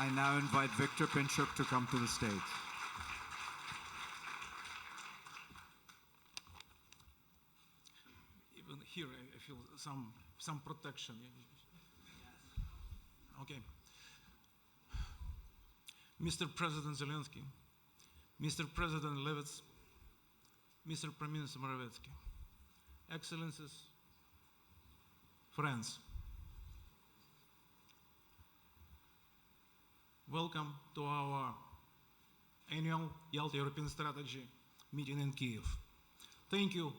I now invite Victor Pinchuk to come to the stage. Even here, I feel some protection. Okay. Mr. President Zelenskyy, Mr. President Levits, Mr. Prime Minister Morawiecki, Excellencies, friends, welcome to our annual Yalta European Strategy meeting in Kyiv. Thank you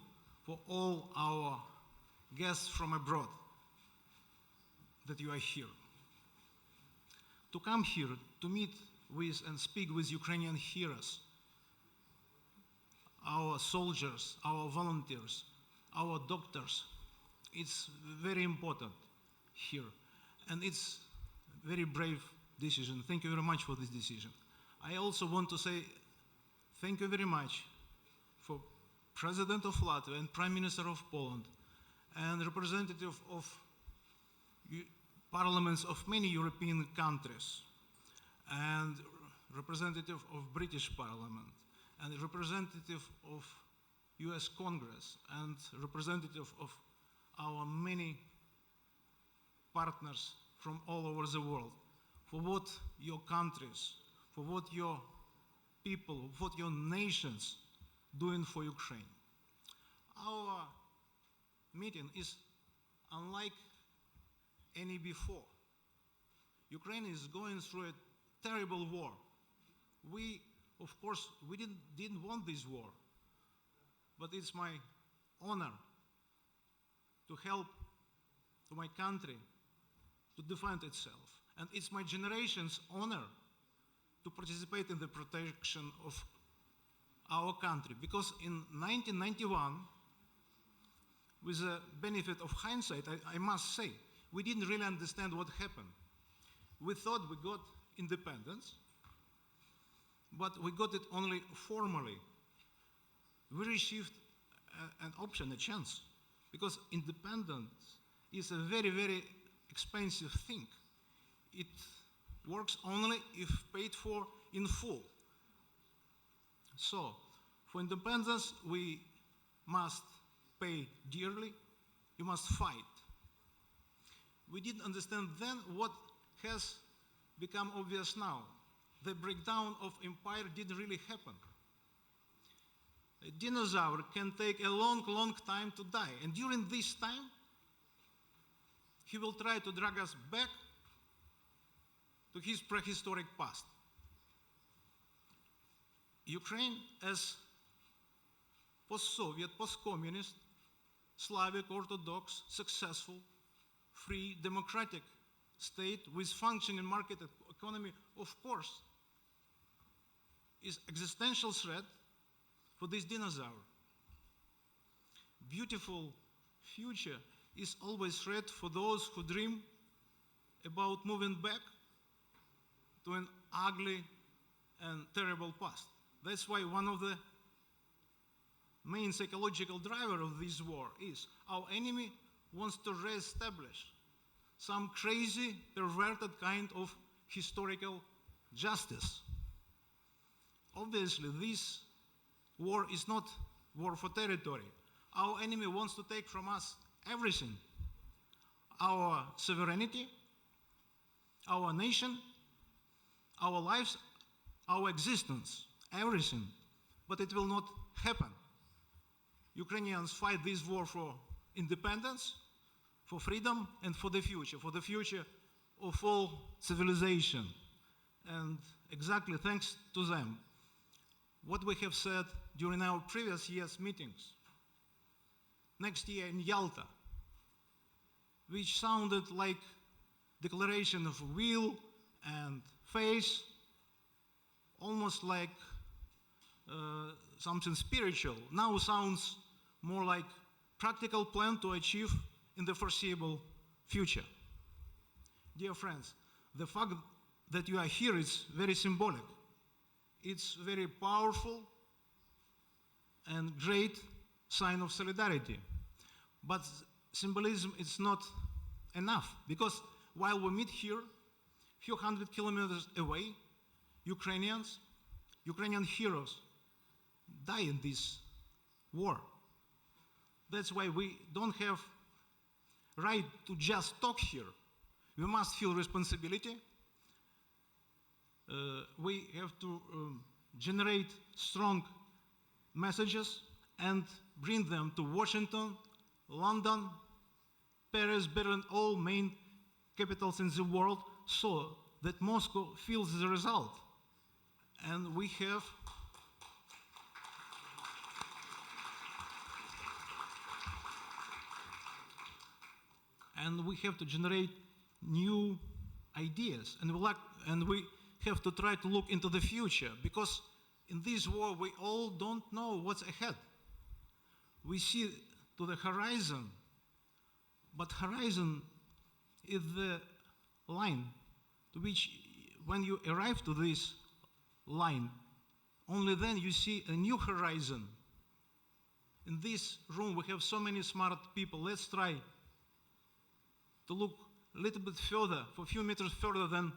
for all our guests from abroad that you are here. To come here to meet with and speak with Ukrainian heroes, our soldiers, our volunteers, our doctors, it's very important here. And it's a very brave decision. Thank you very much for this decision. I also want to say thank you very much for President of Latvia and Prime Minister of Poland and representative of parliaments of many European countries and representative of British Parliament and representative of US Congress and representative of our many partners from all over the world for what your countries, for what your people, what your nations doing for Ukraine. Our meeting is unlike any before. Ukraine is going through a terrible war. We, of course, we didn't want this war, but it's my honor to help to my country to defend itself. And it's my generation's honor to participate in the protection of our country. Because in 1991, with the benefit of hindsight, I must say, we didn't really understand what happened. We thought we got independence, but we got it only formally. We received an option, a chance, because independence is a very, very expensive thing. It works only if paid for in full. So, for independence, we must pay dearly, you must fight. We didn't understand then what has become obvious now. The breakdown of empire didn't really happen. A dinosaur can take a long, long time to die, and during this time, he will try to drag us back to his prehistoric past. Ukraine, as post-Soviet, post-communist, Slavic, Orthodox, successful, free, democratic state with functioning market economy, of course, is existential threat for this dinosaur. Beautiful future is always threat for those who dream about moving back to an ugly and terrible past. That's why one of the main psychological driver of this war is our enemy wants to reestablish some crazy, perverted kind of historical justice. Obviously, this war is not war for territory. Our enemy wants to take from us everything. Our sovereignty, our nation, our lives, our existence, everything. But it will not happen. Ukrainians fight this war for independence, for freedom, and for the future of all civilization. And exactly thanks to them, what we have said during our previous year's meetings, next year in Yalta, which sounded like declaration of will and faith, almost like something spiritual, now sounds more like practical plan to achieve in the foreseeable future. Dear friends, the fact that you are here is very symbolic. It's very powerful and great sign of solidarity. But symbolism is not enough, because while we meet here, few hundred kilometers away, Ukrainian heroes die in this war. That's why we don't have right to just talk here. We must feel responsibility. We have to generate strong messages and bring them to Washington, London, Paris, Berlin, all main capitals in the world, so that Moscow feels the result. And we have to generate new ideas, and we have to try to look into the future, because in this war we all don't know what's ahead. We see to the horizon, but horizon is the line to which, when you arrive to this line, only then you see a new horizon. In this room we have so many smart people. Let's try to look a little bit further, for a few meters further than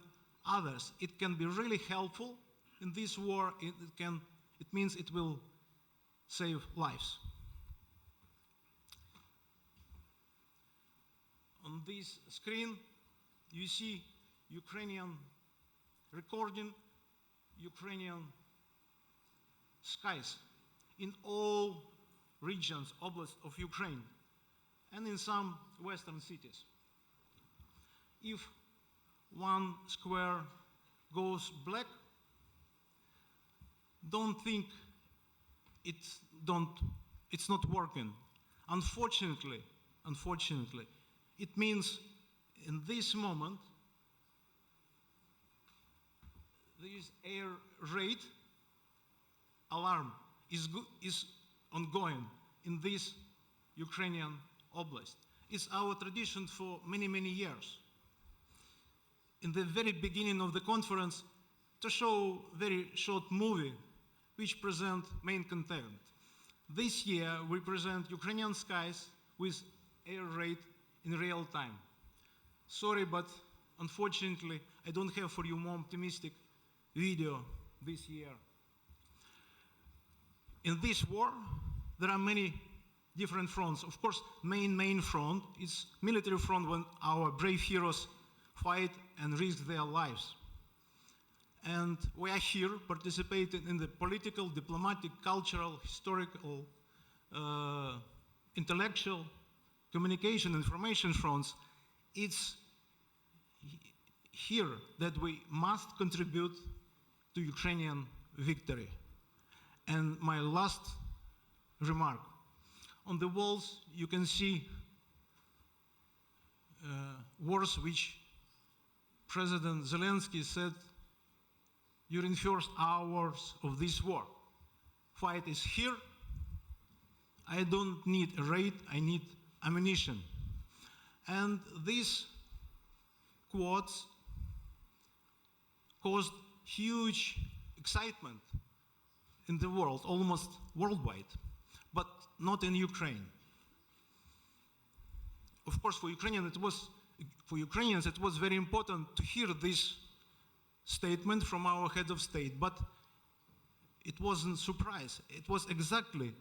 others. It can be really helpful in this war. It means it will save lives. On this screen, you see Ukrainian recording, Ukrainian skies in all regions, oblasts of Ukraine, and in some western cities. If one square goes black, don't think it's not working. Unfortunately, it means in this moment this air raid alarm is ongoing in this Ukrainian oblast. It's our tradition for many, many years. In the very beginning of the conference, to show very short movie which present main content. This year we present Ukrainian skies with air raid in real time. Sorry, but unfortunately I don't have for you more optimistic video this year. In this war there are many different fronts. Of course, main front is military front, when our brave heroes fight and risk their lives. And we are here participating in the political, diplomatic, cultural, historical, intellectual, communication, information fronts. It's here that we must contribute to Ukrainian victory. And my last remark. On the walls you can see words which President Zelenskyy said during first hours of this war. Fight is here. I don't need a raid, I need ammunition. And these quotes caused huge excitement in the world, almost worldwide, but not in Ukraine. Of course, for Ukrainians it was very important to hear this statement from our head of state, but it wasn't a surprise. It was exactly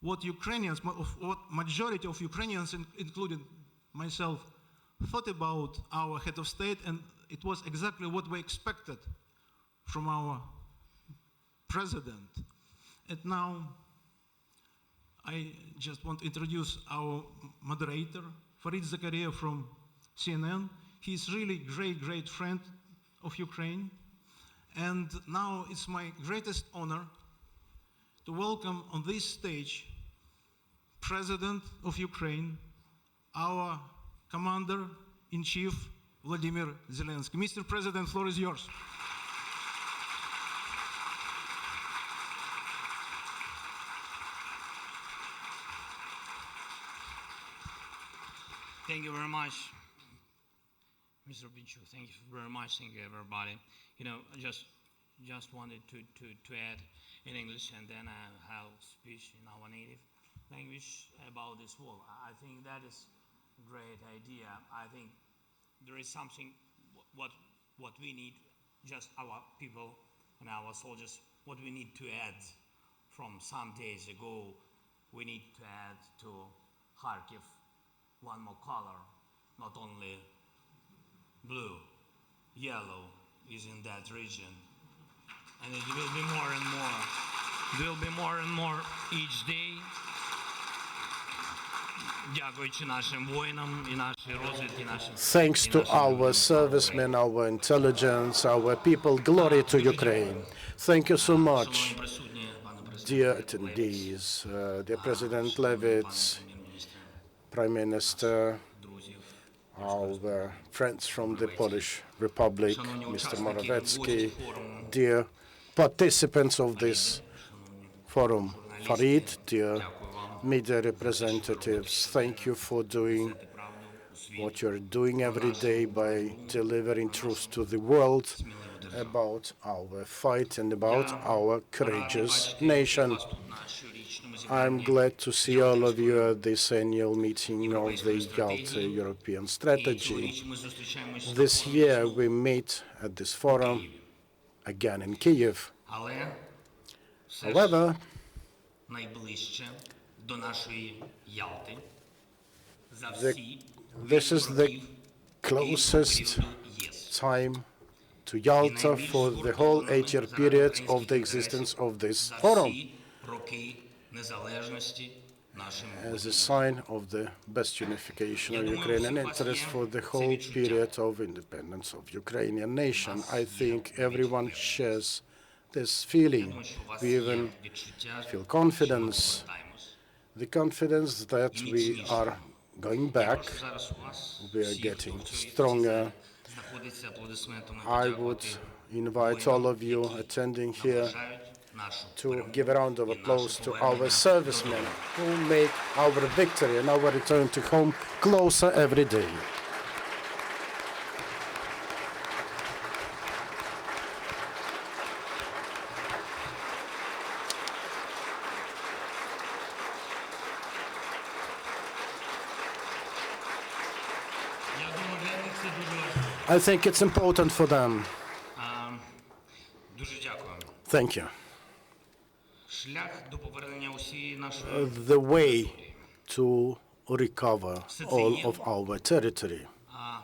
what Ukrainians, what majority of Ukrainians, including myself, thought about our head of state, and it was exactly what we expected from our president. And now I just want to introduce our moderator, Farid Zakaria from CNN. He's really great friend of Ukraine. And now it's my greatest honor to welcome on this stage President of Ukraine, our Commander-in-Chief, Volodymyr Zelenskyy. Mr. President, floor is yours. Thank you very much, Mr. Pinchuk. Thank you very much. Thank you, everybody. You know, I just wanted to add in English, and then I'll speak in our native language about this war. I think that is a great idea. I think there is something what what we need, just our people and our soldiers, what we need to add from some days ago. We need to add to Kharkiv one more color, not only blue, yellow is in that region. And it will be more and more. It will be more and more each day. Дякуючи нашим воїнам і нашій розвідці, нашим Thanks to our servicemen, our intelligence, our people, glory to Ukraine. Thank you so much, присутні, пане президенте, dear attendees, dear President Levits, Prime Minister, друзів. our friends from the Polish Republic, Mr. Morawiecki, dear participants of this forum, Farid, dear media representatives, thank you for doing what you're doing every day by delivering truth to the world about our fight and about our courageous nation. I'm glad to see all of you at this annual meeting of the Yalta European Strategy. This year we meet at this forum again in Kyiv. Але все ж However, найближче до нашої Ялти за The- всі this is the років closest періоду ЄС. time to Yalta for the whole 8-year period of the existence of this За forum, всі роки незалежності нашим as a sign of the best unification of Ukrainian interest for the whole period of independence of Ukrainian nation. I think everyone shares this feeling. Тому що у вас We є even відчуття, feel що ми confidence, повертаємось. the confidence that we are going back. Прошу зараз у вас We are всіх, getting хто в цій stronger. залі знаходиться, аплодисментами I would подякувати invite all of you воїнам, attending які here наближають нашу to перемогу give a round of і applause наше to повернення our servicemen who make our victory and our return to home closer every day. Я думаю, для них це дуже важливо. I think it's important for them. Дуже дякую. Thank you. Шлях до повернення усієї нашої The way to recover all of our territory.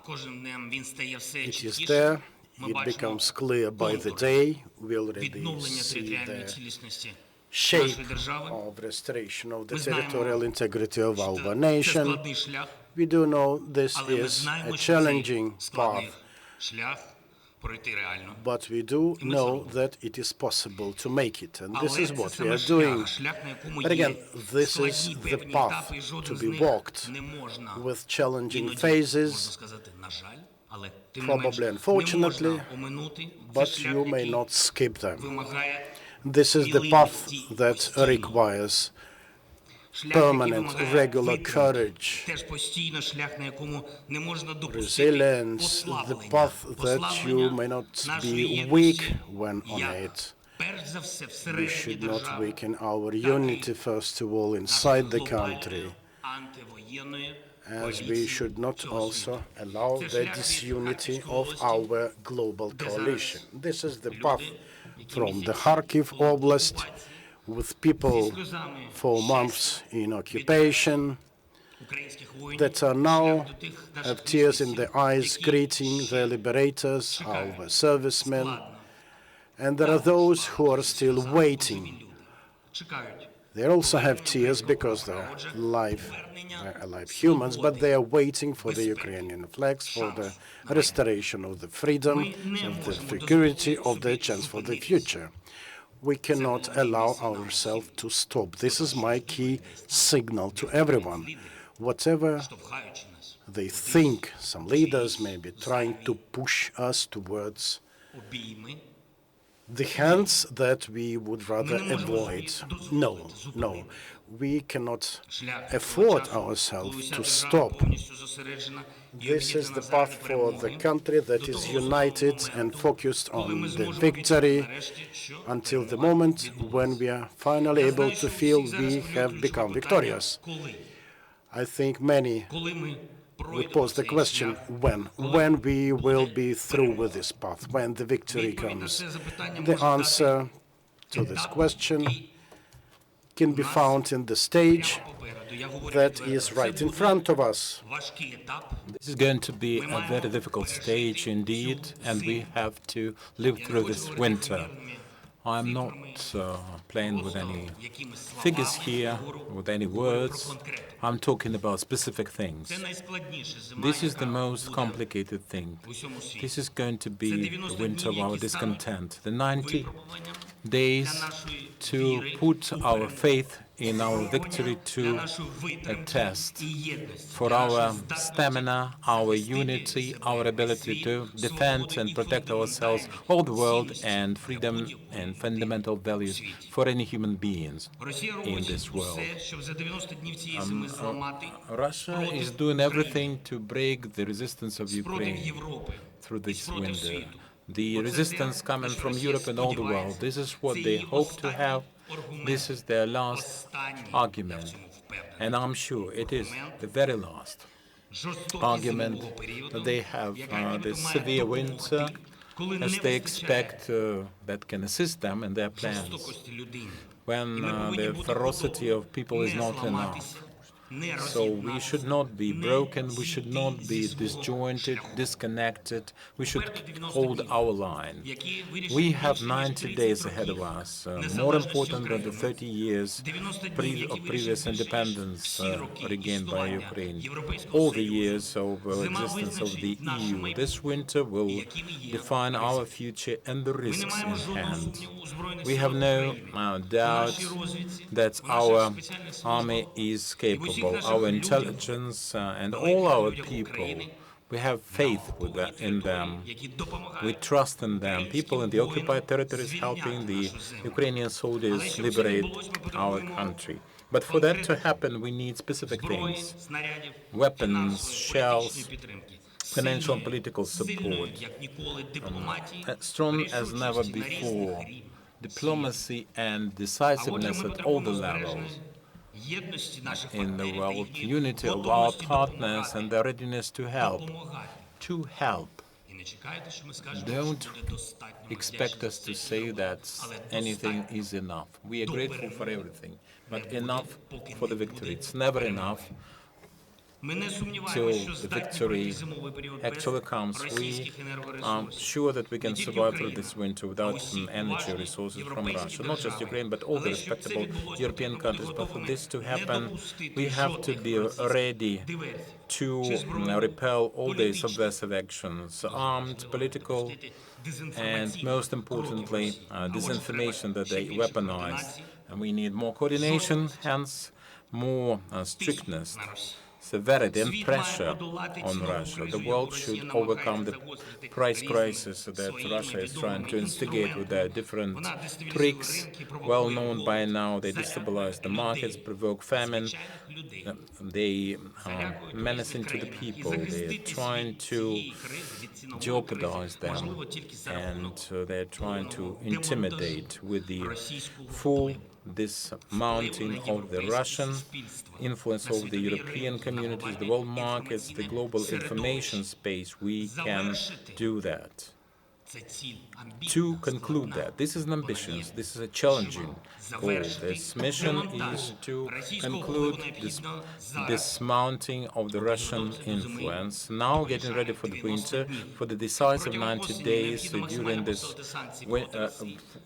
кожним днем він стає все It is чіткішим. there. Ми It бачимо becomes clear by the контури day. We already відновлення see територіальної the цілісності shape нашої держави. of restoration of the Ми знаємо, territorial integrity of our Це nation. складний шлях, We do know this але ми is a знаємо, що challenging цей складний path, шлях пройти реально. but we do know that it is possible to make it, and this Але is це what we саме are doing. шлях, на якому But again, є this складні is the певні path етапи, і to жоден з be них walked не можна with challenging іноді, можна phases, сказати, на жаль, але тим не менш, probably не unfortunately, можна оминути. Це but шлях, you may який not skip them. вимагає This is the path that requires шлях, який permanent, вимагає regular витримки. courage, Теж постійно шлях, на якому не можна допустити resilience, the послаблення. path that you Послаблення may not нашої be єдності, weak when on як it. перш за все We всередині should not держави, weaken our так і unity, first of all, inside the глобальної country, антивоєнної as we коаліції should not цього also світу. allow Це the шлях від disunity Харківської of області, our global де coalition. зараз This is the люди, path які from the місяці Kharkiv були в Oblast окупації, with зі people сльозами for щастя, months in occupation українських воїнів, that are now шлях до тих наших have tears in місяців, their eyes які greeting ще their liberators, чекають. our servicemen, Складно. and there are those who are still Сльозами waiting. живі люди. Чекають. They also have tears because they're they're alive humans, but they are waiting for the Ukrainian flags, for the restoration of the freedom, of the security, of their chance for the future. We cannot allow ourselves to stop. This is my key signal to everyone. Whatever штовхаючи нас, they think, some leaders may be trying to push us towards обійми, the hands that we would rather avoid. No, no. We cannot шлях afford того часу, ourselves коли вся to держава stop. повністю зосереджена і This is об'єднана the заради path for перемоги, the country that до is того united самого and моменту, focused коли ми on the зможемо victory відчути нарешті, що until the перемога moment when відбулася. we are finally Я able знаю, to що feel всіх зараз we хвилює have ключове become питання, victorious. коли. I think many would pose the question, when we will be through with this path, when the victory comes. The answer to this question can be found in the stage that is right in front of us. This is going to be a very difficult stage indeed, and we have to live through this winter. I'm not playing with any figures here, with any words. I'm talking about specific things. This is the most complicated thing. This is going to be the winter of our discontent. The 90 days to put our faith in our victory to a test for our stamina, our unity, our ability to defend and protect ourselves, all the world, and freedom and fundamental values for any human beings in this world. Russia is doing everything to break the resistance of Ukraine through this winter. The resistance coming from Europe and all the world. This is what they hope to have. This is their last argument. And I'm sure it is the very last argument that they have this severe winter, as they expect that can assist them in their plans, when the ferocity of people is not enough. So we should not be broken, we should not be disjointed, disconnected, we should hold our line. We have 90 days ahead of us, more important than the 30 years of previous independence regained by Ukraine, all the years of existence of the EU. This winter will define our future and the risks in hand. We have no doubt that our army is capable. Our intelligence and all our people, we have faith in them. We trust in them. People in the occupied territories helping the Ukrainian soldiers liberate our country. But for that to happen, we need specific things: weapons, shells, financial and political support, strong as never before, diplomacy and decisiveness at all the levels in the world, unity of our partners and their readiness to help. To help. Don't expect us to say that anything is enough. We are grateful for everything, but enough for the victory. It's never enough till the victory actually comes. We are sure that we can survive through this winter without energy resources from Russia, not just Ukraine, but all the respectable European countries. But for this to happen, we have to be ready to repel all the subversive actions, armed, political, and most importantly, disinformation that they weaponize. And we need more coordination, hence more strictness, severity and pressure on Russia. The world should overcome the price crisis that Russia is trying to instigate with their different tricks. Well known by now, they destabilize the markets, provoke famine, they menacing to the people, they're trying to jeopardize them, and they're trying to intimidate with the full dismounting of the Russian influence over the European communities, the world markets, the global information space. We can do that. To conclude that, this is an ambitious, this is a challenging goal. This mission is to conclude this dismounting of the Russian influence, now getting ready for the winter, for the decisive 90 days during this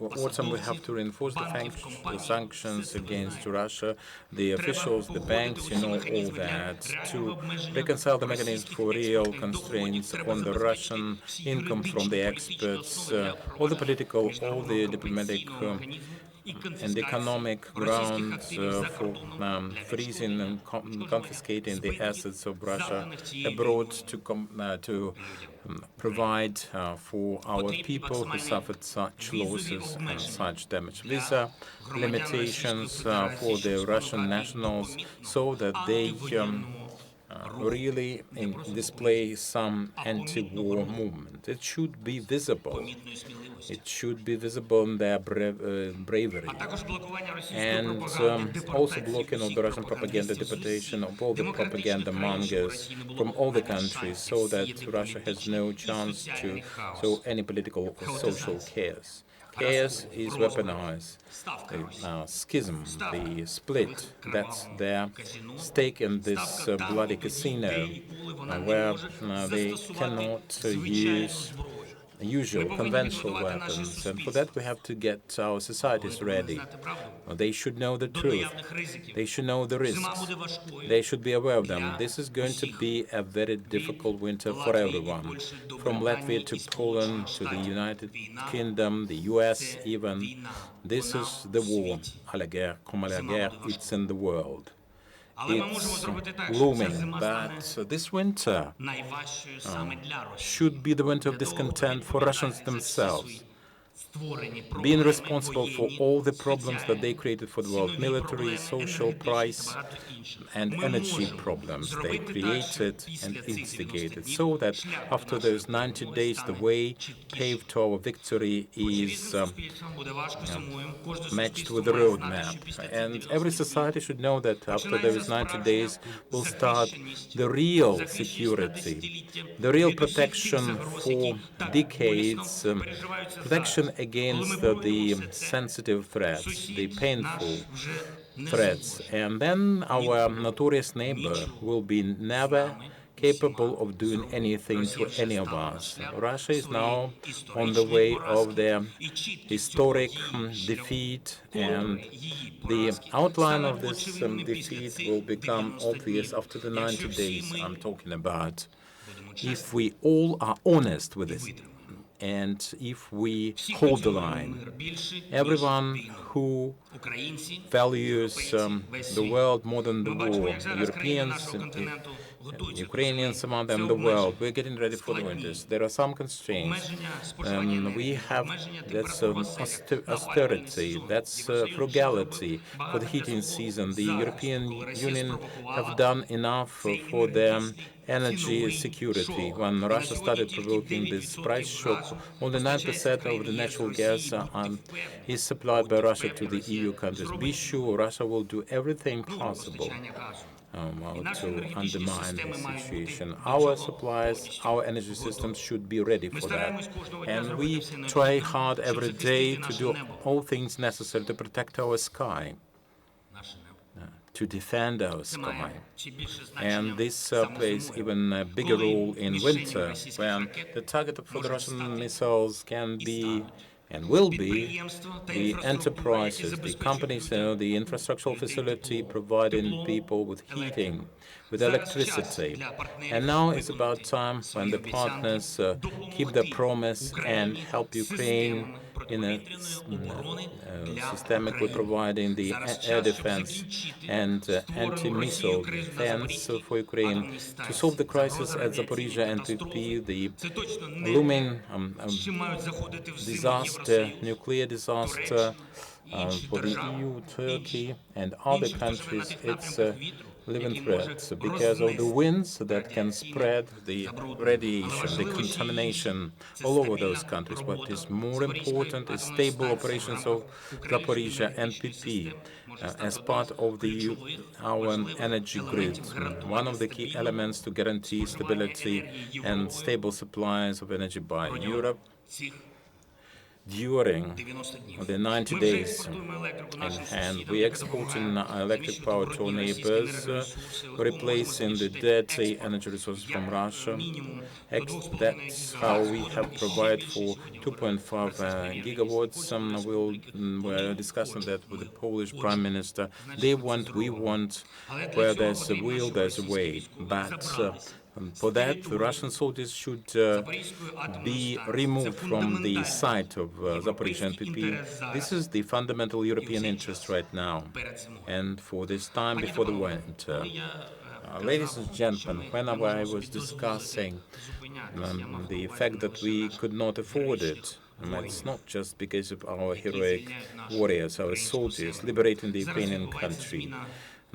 autumn. We have to reinforce the sanctions against Russia, the officials, the banks, all that, to reconcile the mechanism for real constraints on the Russian income from the exports, all the political, all the diplomatic and economic grounds for freezing and confiscating the assets of Russia abroad, to provide for our people who suffered such losses and such damage. These are limitations for the Russian nationals so that they really display some anti-war movement. It should be visible. It should be visible in their bravery. And also blocking of the Russian propaganda, deportation of all the propaganda mongers from all the countries, so that Russia has no chance to show any political or social chaos. Chaos is weaponized. The schism, the split, that's their stake in this bloody casino, where they cannot use usual conventional weapons, and for that we have to get our societies ready. They should know the truth. They should know the risks. They should be aware of them. This is going to be a very difficult winter for everyone, from Latvia to Poland to the United Kingdom, the US even. This is the war, à la guerre, comme à la guerre, it's in the world. It's looming, but this winter should be the winter of discontent for Russians themselves, being responsible for all the problems that they created for the world, military, social, price, and energy problems they created and instigated, so that after those 90 days, the way paved to our victory is matched with the roadmap. And every society should know that after those 90 days will start the real security, the real protection for decades, protection against the sensitive threats, the painful threats. And then our notorious neighbor will be never capable of doing anything to any of us. Russia is now on the way of their historic defeat, and the outline of this defeat will become obvious after the 90 days I'm talking about. If we all are honest with this, and if we hold the line, everyone who values the world more than the war, Europeans, Ukrainians, among them, the world, we're getting ready for the winters. There are some constraints. We have that's austerity, that's frugality for the heating season. The European Union have done enough for their energy security. When Russia started provoking this price shock, only 9% of the natural gas is supplied by Russia to the EU countries. Be sure Russia will do everything possible to undermine the situation. Our supplies, our energy systems should be ready for that. And we try hard every day to do all things necessary to protect our sky, to defend our sky. And this plays even a bigger role in winter, when the target for the Russian missiles can be and will be the enterprises, the companies, the infrastructural facility providing people with heating, with electricity. And now it's about time when the partners keep their promise and help Ukraine in a systemically providing the air defense and anti-missile defense for Ukraine to solve the crisis at Zaporizhzhia and PP, the looming disaster, nuclear disaster for the EU, Turkey, and other countries. It's living threats because of the winds that can spread the radiation, the contamination all over those countries. What is more important is stable operations of Zaporizhzhia and PP as part of our energy grid. One of the key elements to guarantee stability and stable supplies of energy by Europe during the 90 days in hand. We exporting electric power to our neighbors, replacing the dirty energy resources from Russia. That's how we have provided for 2.5 gigawatts. We're discussing that with the Polish Prime Minister. They want, we want. Where there's a will, there's a way. But for that, the Russian soldiers should be removed from the site of Zaporizhzhia and PP. This is the fundamental European interest right now, and for this time before the winter. Ladies and gentlemen, when I was discussing the fact that we could not afford it, it's not just because of our heroic warriors, our soldiers liberating the Ukrainian country.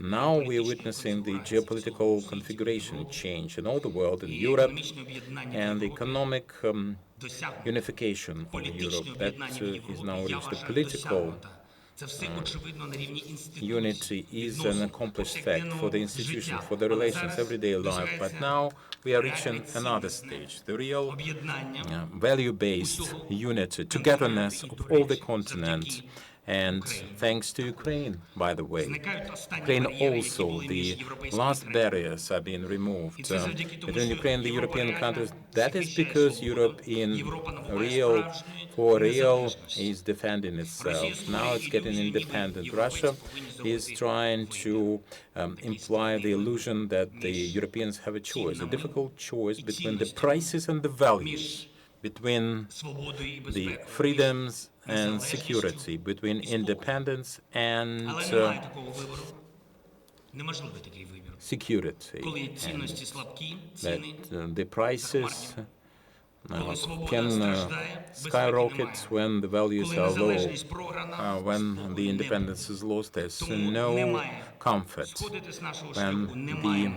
Now we are witnessing the geopolitical configuration change in all the world, in Europe, and the economic unification of Europe that is now reached. The political unity is an accomplished fact for the institutions, for the relations, everyday life. But now we are reaching another stage, the real value-based unity, togetherness of all the continent. And thanks to Ukraine, by the way. Ukraine also, the last barriers are being removed between Ukraine and the European countries. That is because Europe for real is defending itself. Now it's getting independent. Russia is trying to imply the illusion that the Europeans have a choice, a difficult choice between the prices and the values, between the freedoms and security, between independence and security, and that the prices can skyrocket when the values are low. When the independence is lost, there's no comfort. When the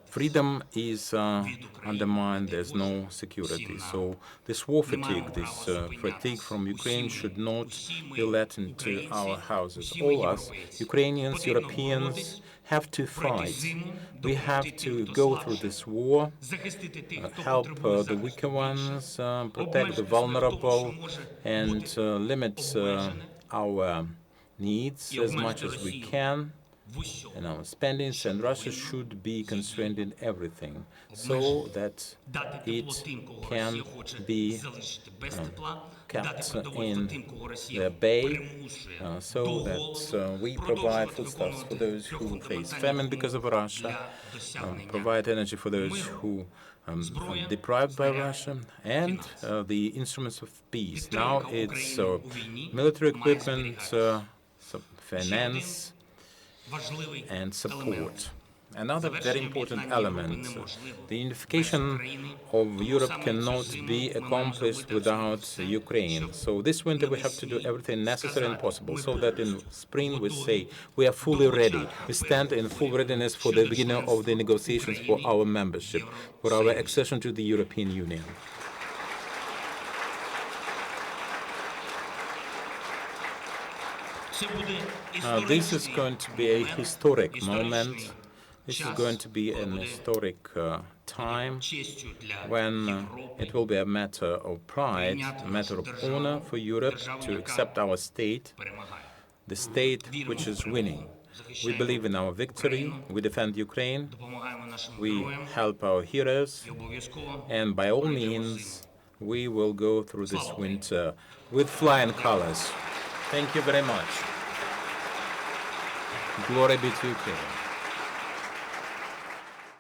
freedom is undermined, there's no security. So this war fatigue, this fatigue from Ukraine should not be let into our houses. All us, Ukrainians, Europeans, have to fight. We have to go through this war, help the weaker ones, protect the vulnerable, and limit our needs as much as we can in our spendings, and Russia should be constrained in everything so that it can be kept in the bay, so that we provide foodstuffs for those who face famine because of Russia, provide energy for those who are deprived by Russia, and the instruments of peace. Now it's military equipment, finance, and support. Another very important element, the unification of Europe cannot be accomplished without Ukraine. So this winter we have to do everything necessary and possible so that in spring we say we are fully ready. We stand in full readiness for the beginning of the negotiations for our membership, for our accession to the European Union. This is going to be a historic moment. This is going to be an historic time when it will be a matter of pride, a matter of honor for Europe to accept our state, the state which is winning. We believe in our victory, we defend Ukraine, we help our heroes, and by all means, we will go through this winter with flying colors. Thank you very much. Glory be to Ukraine.